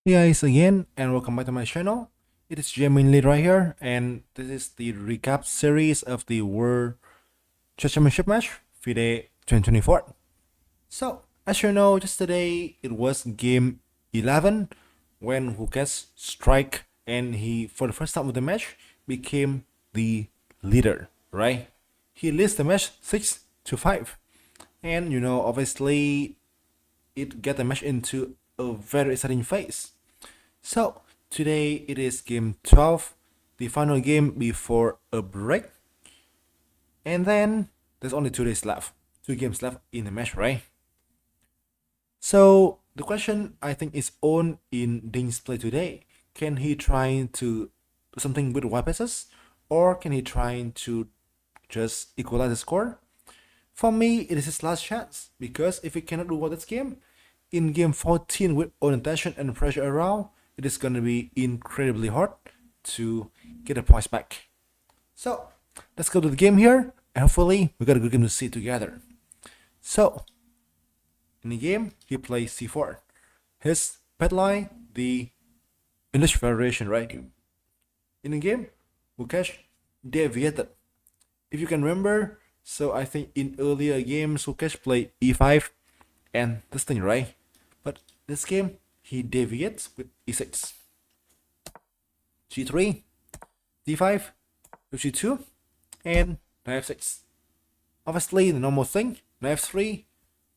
Hey guys again and welcome back to my channel. It is Jamie right here and this is the recap series of the World Chess Championship match FIDE 2024. So as you know, just today it was game 11 when Hukes strike and he for the first time of the match became the leader, right? He leads the match 6-5. And obviously it get the match into a very exciting phase. So today it is game 12, the final game before a break. And then there's only 2 days left, 2 games left in the match, right? So the question I think is on in Ding's play today. Can he try to do something with white pieces? Or can he try to just equalize the score? For me, it is his last chance, because if he cannot do well this game, in game 14 with all the tension and pressure around, it is going to be incredibly hard to get the points back. So let's go to the game here, and hopefully we got a good game to see together. So in the game, he plays c4. His pet line, the English variation, right? In the game, Mukesh deviated. If you can remember, so I think in earlier games, Mukesh played e5 and this thing, right? But this game, he deviates with e6, g3, d5, g2, and knight f6. Obviously, the normal thing, knight f3.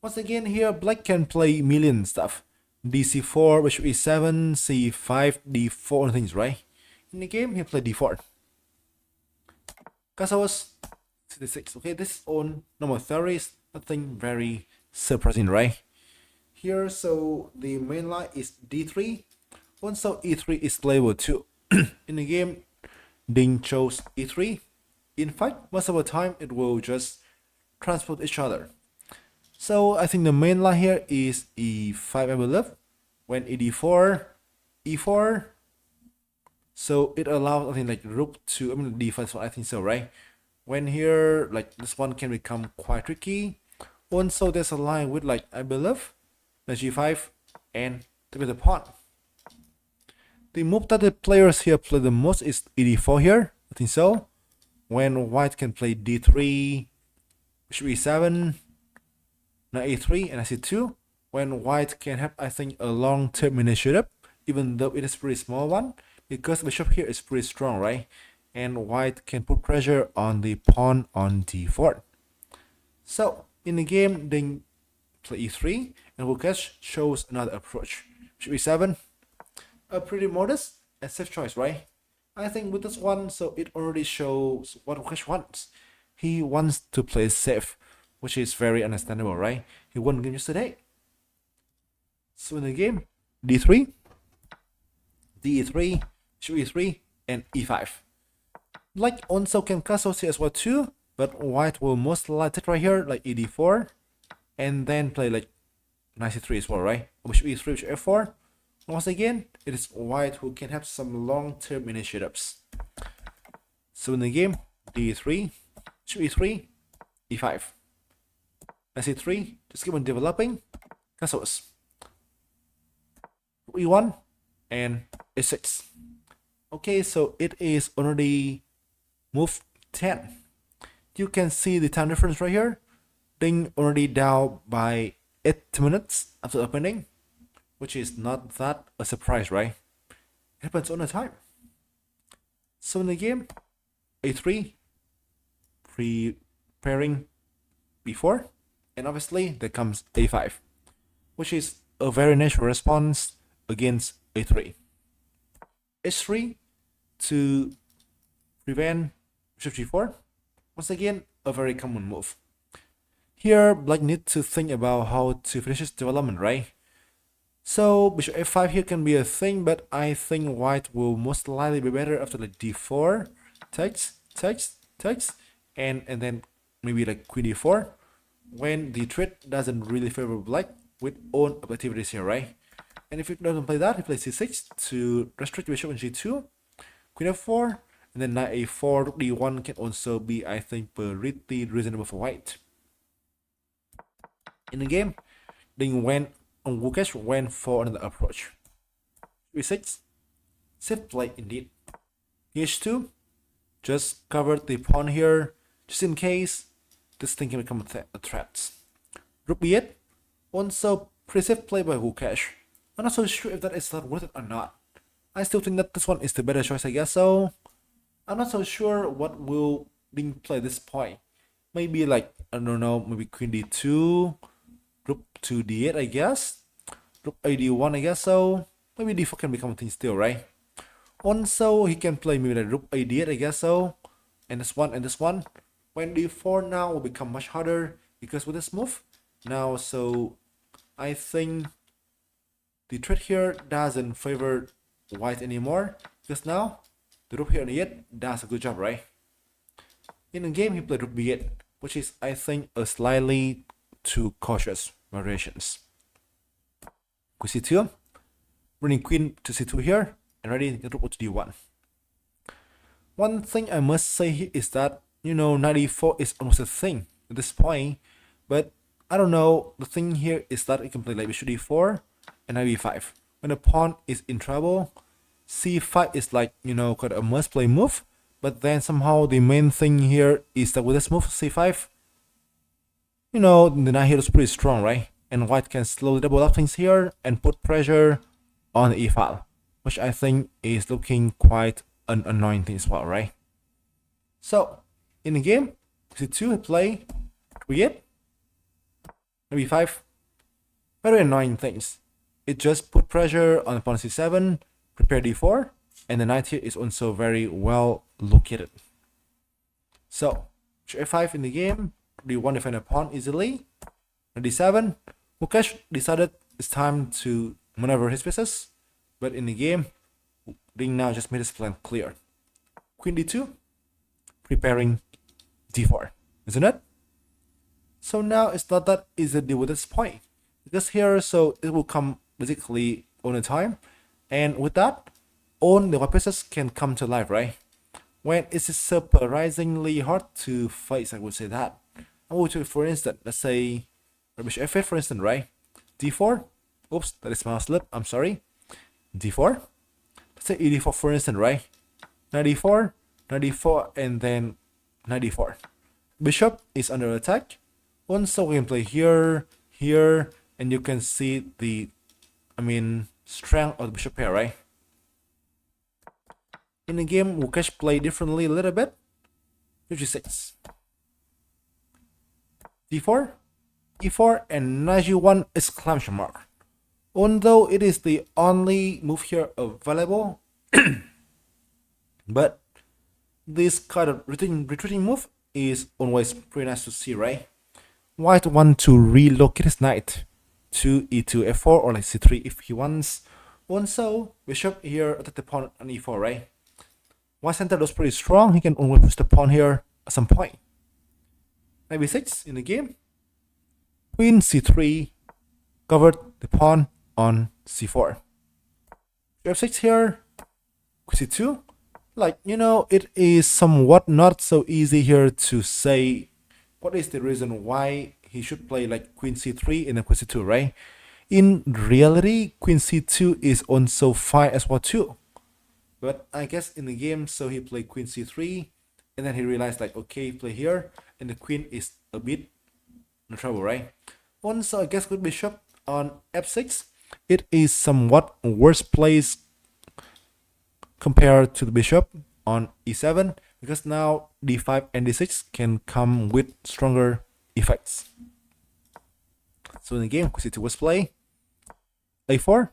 Once again, here black can play million stuff. dc4, bishop e7, c5, d4, and things, right? In the game, he played d4. Kasawas 66. Okay, this is on normal theories, nothing very surprising, right? Here, so the main line is d3. Also, e3 is playable too. In the game, Ding chose e3. In fact, most of the time it will just transport each other. So I think the main line here is e5, I believe. When e4, e4. So it allows, I think, like rook to, d5 is what I think so, right? When here, like this one can become quite tricky. Also, there's a line with, like, I believe, the g5 and the pawn. The move that the players here play the most is e4 here, I think so. When white can play d3, bishop e7, knight a3, and c2. When white can have, I think, a long-term initiative, even though it is pretty small one, because bishop here is pretty strong, right? And white can put pressure on the pawn on d4. So in the game, they play e3, and Lukash shows another approach. Bishop e7, a pretty modest and safe choice, right? I think with this one, so it already shows what Lukash wants. He wants to play safe, which is very understandable, right? He won the game yesterday. So in the game, d3, d3, bishop e3, and e5. Like also can castle c as well too, but white will most likely take right here, like e4, and then play like knight c3 as well, right? Bishop e3, bishop f4. Once again, it is white who can have some long-term initiatives. So in the game, d3, bishop e3, e5, knight c3, just keep on developing, castles, e1, and a6. Okay, so it is already move 10. You can see the time difference right here. Ding already down by 8 minutes after opening, which is not that a surprise, right? It happens on the time. So in the game, a3, preparing b4, and obviously there comes a5, which is a very natural response against a3. h3 to prevent bishop g4. Once again, a very common move. Here, black needs to think about how to finish his development, right? So bishop f5 here can be a thing, but I think white will most likely be better after like d4, takes, and then maybe like queen d4, when the threat doesn't really favor black with own activities here, right? And if he doesn't play that, he plays c6 to restrict the bishop on g2, queen f4, and then knight a4, d1 can also be, I think, pretty reasonable for white. In the game, Ding went on Wukesh went for another approach. e6, safe play indeed. h2, just covered the pawn here, just in case this thing can become a threat. Rook b8, also pretty safe play by Wukesh. I'm not so sure if that is not worth it or not. I still think that this one is the better choice, I guess so. I'm not so sure what will being played at this point. Maybe like, I don't know, maybe queen d2, rook to d8, I guess. Rook a d1, I guess so. Maybe d4 can become a thing still, right? Also, he can play maybe like rook a d8, I guess so. And this one and this one. When d4 now will become much harder because with this move. Now, so I think the threat here doesn't favor white anymore. Because now, the rook here on e8 does a good job, right? In the game, he played rook b8, which is, I think, a slightly too cautious variations. Queen c2, running queen to c2 here, and ready to get rook to d1. One thing I must say here is that, you know, knight e4 is almost a thing at this point, but I don't know, the thing here is that you can play like bishop d4 and knight b5. When the pawn is in trouble, c5 is like, you know, quite a must play move, but then somehow the main thing here is that with this move, c5, you know, the knight here is pretty strong, right? And white can slowly double up things here and put pressure on the e file, which I think is looking quite an annoying thing as well, right? So, in the game, c2 play b8, b5, very annoying things. It just put pressure on pawn c7, prepare d4, and the knight here is also very well located. So, a5 in the game, d1 defend a pawn easily, d7, Wukesh decided it's time to maneuver his pieces, but in the game, Ding now just made his plan clear. Queen d2, preparing d4, isn't it? So now it's not that easy to deal with this point, because here, so it will come basically on a time, and with that, all the white pieces can come to life, right? When it is surprisingly hard to face, I would say that. I would take, for instance, let's say bishop f8, for instance, right? d4, oops, that is my slip, I'm sorry. d4, let's say e4, for instance, right? Knight d4, and then knight d4. Bishop is under attack. Also, we can play here, here, and you can see the, strength of the bishop pair, right? In the game, Wukesh played differently a little bit. 56. d4, e4, and knight g1 exclamation mark. Although it is the only move here available, but this kind of retreating move is always pretty nice to see, right? White want to relocate his knight to e2, f4, or like c3 if he wants. Also, bishop here attack the pawn on e4, right? White center was pretty strong, he can only push the pawn here at some point. Knight b6 in the game. Queen c3 covered the pawn on c4. f6 here, queen c2. Like, you know, it is somewhat not so easy here to say what is the reason why he should play like queen c3 and then queen c2, right? In reality, queen c2 is also fine as well too. But I guess in the game, so he played queen c3, and then he realized like, okay, play here, and the queen is a bit in trouble, right? Also, I guess with bishop on f6, it is somewhat worse place compared to the bishop on e7, because now d5 and d6 can come with stronger effects. So in the game, queen c2 was play, a4,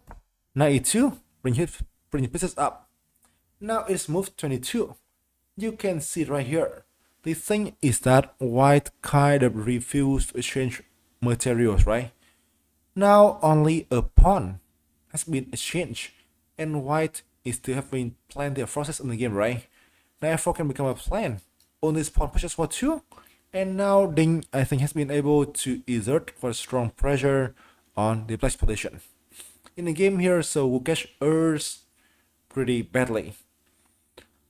knight e2, bring your pieces up. Now it's move 22. You can see right here. The thing is that white kind of refused to exchange materials, right? Now only a pawn has been exchanged, and white is still having plenty of forces in the game, right? Now f4 can become a plan. On this pawn pushes for 2, and now Ding, I think, has been able to exert quite strong pressure on the black's position. In the game here, so Wukesh errs pretty badly.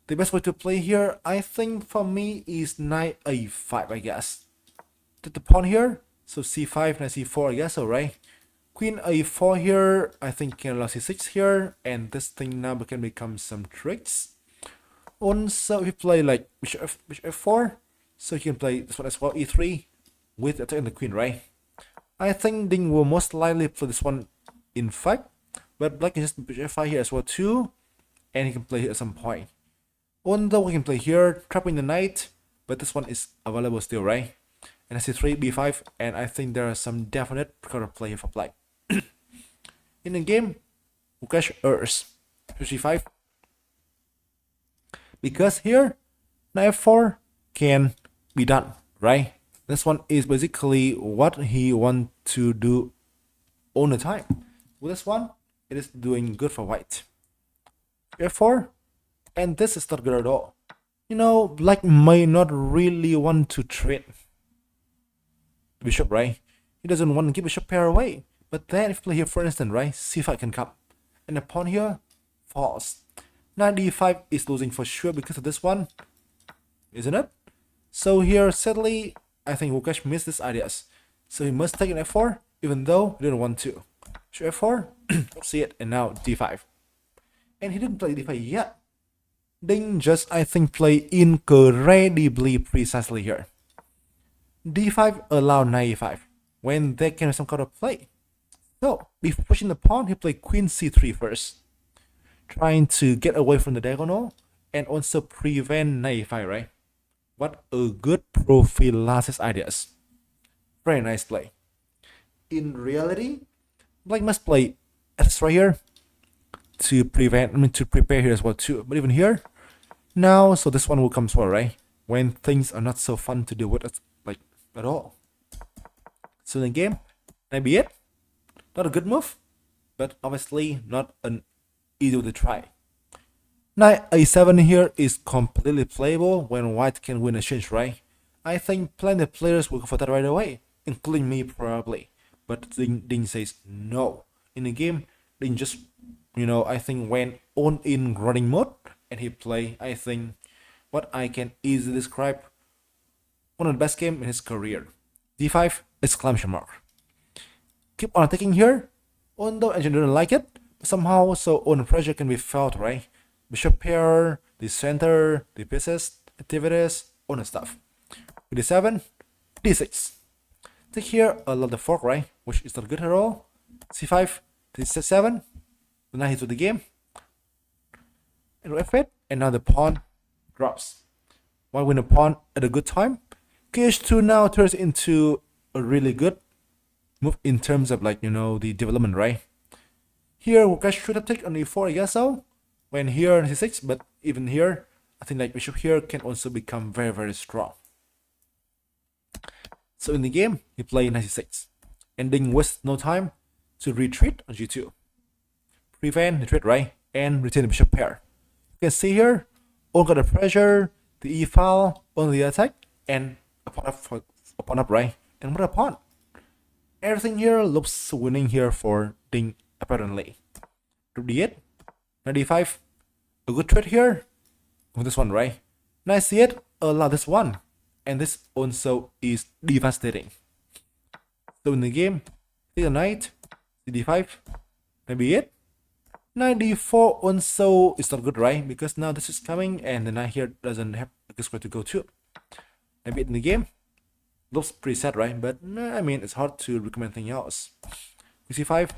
The best way to play here, I think for me, is knight a5, I guess. Take the pawn here, so c5, knight c4, I guess, alright. Queen a4 here, I think can allow c6 here, and this thing now can become some tricks. Also, if you play like bishop f4, so you can play this one as well, e3, with attacking the queen, right? I think Ding will most likely play this one in fact, but black can just bishop f5 here as well too, and he can play here at some point. Although we can play here, trapping the knight, but this one is available still, right? And I see 3 b5, and I think there are some definite counterplay here for black. In the game, Mukesh errs g5, because here knight f4 can be done, right? This one is basically what he wants to do all the time. With this one, it is doing good for white. f4, and this is not good at all. You know, black may not really want to trade bishop, right? He doesn't want to give bishop pair away. But then if you play here, for instance, right, c5 can come, and the pawn here falls. Knight d5 is losing for sure because of this one, isn't it? So here, sadly, I think Mukesh missed these ideas. So he must take an f4, even though he didn't want to. So f4, see it, and now d5. And he didn't play d5 yet. Ding just, I think, play incredibly precisely here. d5 allow knight e5 when there can be some kind of play. So before pushing the pawn, he played queen c3 first, trying to get away from the diagonal and also prevent knight e5, right? What a good prophylaxis ideas. Very nice play. In reality, black must play s right here to prepare here as well too. But even here, now, so this one will come as well, right? When things are not so fun to deal with at all. So in the game, maybe it. Not a good move, but obviously not an easy to try. Knight a7 here is completely playable when white can win a exchange, right? I think plenty of players will go for that right away, including me probably. But Ding says no. In the game, Ding just, I think went on in running mode, and he played, I think, what I can easily describe one of the best games in his career. d5 exclamation mark. Keep on attacking here, although I didn't like it, somehow so on pressure can be felt, right? Bishop pair, the center, the pieces, activities, all the stuff. With d7, d6. Take here a lot of fork, right? Which is not good at all. c5, d7, the knight hits with the game. And f8, and now the pawn drops. Why win a pawn at a good time? kh2 now turns into a really good move in terms of the development, right? Here Mukesh should have taken on e4, I guess so. When here c6, but even here, I think bishop here can also become very, very strong. So in the game, he played knight c6, and Ding wastes no time to retreat on g2. Prevent retreat, right? And retain the bishop pair. You can see here, all got the pressure, the e file, on the attack, and a pawn up, right? And what a pawn! Everything here looks winning here for Ding, apparently. Rook d8, knight d5, a good trade here with this one, right? Knight c8, allow this one, and this also is devastating. So in the game, take the knight, d5, knight b8, knight d4 also is not good, right? Because now this is coming, and the knight here doesn't have a good square to go to. Knight b8 in the game. Looks pretty sad, right? But I mean, it's hard to recommend anything else. Queen c5,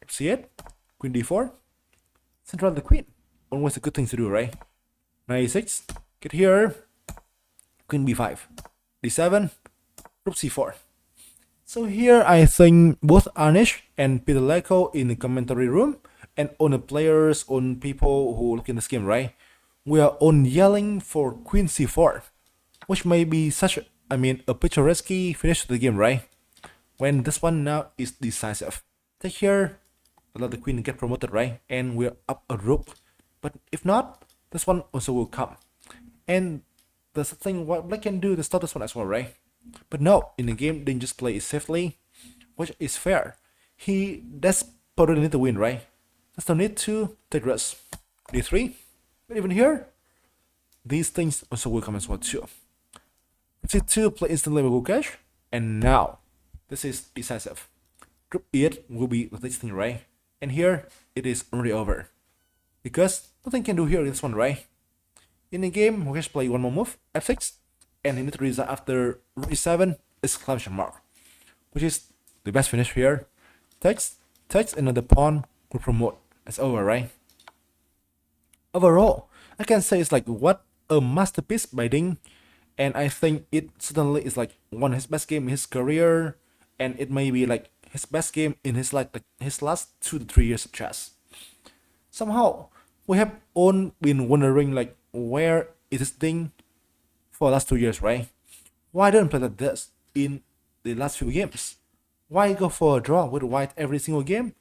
c8, queen d4, central the queen. Always a good thing to do, right? Knight e6, get here, queen b5, d7, rook c4. So here I think both Anish and Peter Leko in the commentary room, and on the players, on people who look in this game, right? We are on yelling for queen c4, which may be such a picturesque finish to the game, right? When this one now is decisive. Take here, let the queen get promoted, right? And we're up a rook. But if not, this one also will come. And that's the thing what black can do to stop this one as well, right? But no, in the game, Ding just play it safely, which is fair. He desperately need to win, right? There's no need to take risks. d3, but even here, these things also will come as well too. c2 play instantly with Mukesh, and now this is decisive. Group 8 will be the next thing, right? And here it is already over. Because nothing can do here in this one, right? In the game, we just play one more move, F6, and he needs to resign after rook e7 exclamation mark, which is the best finish here. Takes another pawn, will promote. It's over, right? Overall, I can say it's like what a masterpiece by Ding, and I think it certainly is like one of his best game in his career, and it may be like his best game in his his last 2 to 3 years of chess. Somehow, we have all been wondering like where is this thing for the last 2 years, right? Why don't play like this in the last few games? Why go for a draw with white every single game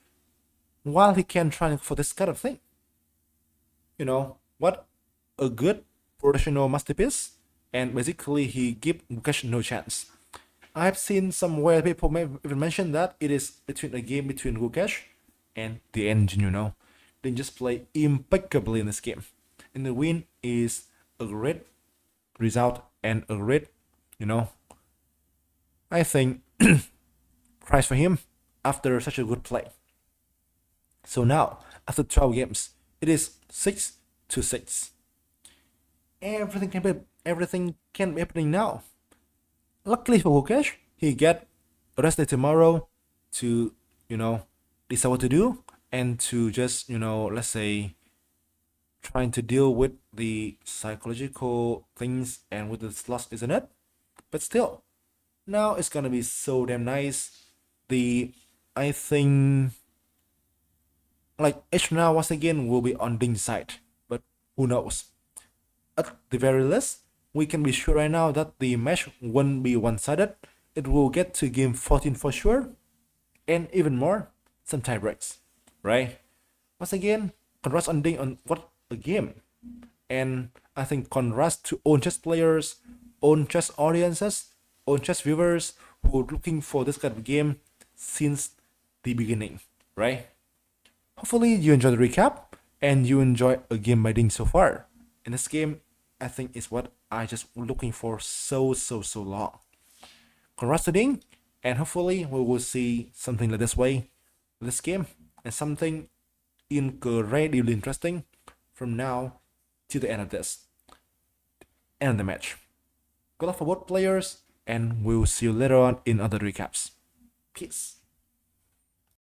while he can try for this kind of thing? You know, what a good professional masterpiece, and basically he give Mukesh no chance. I've seen somewhere people may even mention that it is between a game between Gukesh and the engine, They just play impeccably in this game. And the win is a great result and a great, I think, prize for him after such a good play. So now, after 12 games, it is 6-6. Everything can be happening now. Luckily for Gukesh, he get a rest day tomorrow to, decide what to do and to just, let's say, trying to deal with the psychological things and with the loss, isn't it? But still, now it's gonna be so damn nice. I think, like H now once again will be on Ding's side, but who knows? At the very least, we can be sure right now that the match won't be one-sided. It will get to game 14 for sure, and even more, some tie breaks, right? Once again, congrats on Ding on what a game. And I think congrats to own chess players, own chess audiences, own chess viewers who are looking for this kind of game since the beginning, right? Hopefully you enjoy the recap and you enjoy a game by Ding so far. In this game, I think is what I just looking for so long. Congrats to Ding, and hopefully we will see something like this way, this game, and something incredibly interesting from now to the end of this. End of the match. Good luck for both players, and we'll see you later on in other recaps. Peace.